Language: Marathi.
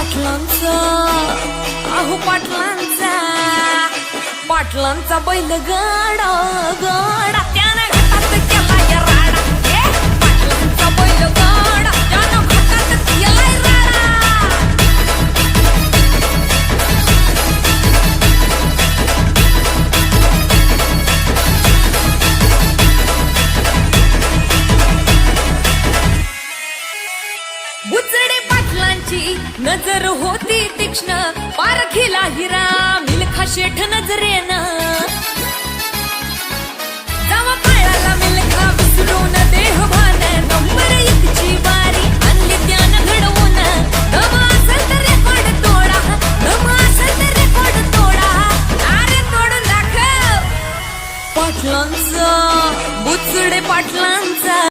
पाटलांचा, अहो पाटलांचा, पाटलांचा बैल गाडा गाडा त्यानं घाटात केला या राडा. पाटलांचा बैल गाडा त्यानं घाटात केला राडा. बुचडे पाटलांची नजर होती तीक्ष्ण, पारखीला हिरा मिल्खा शेठ नजरेनं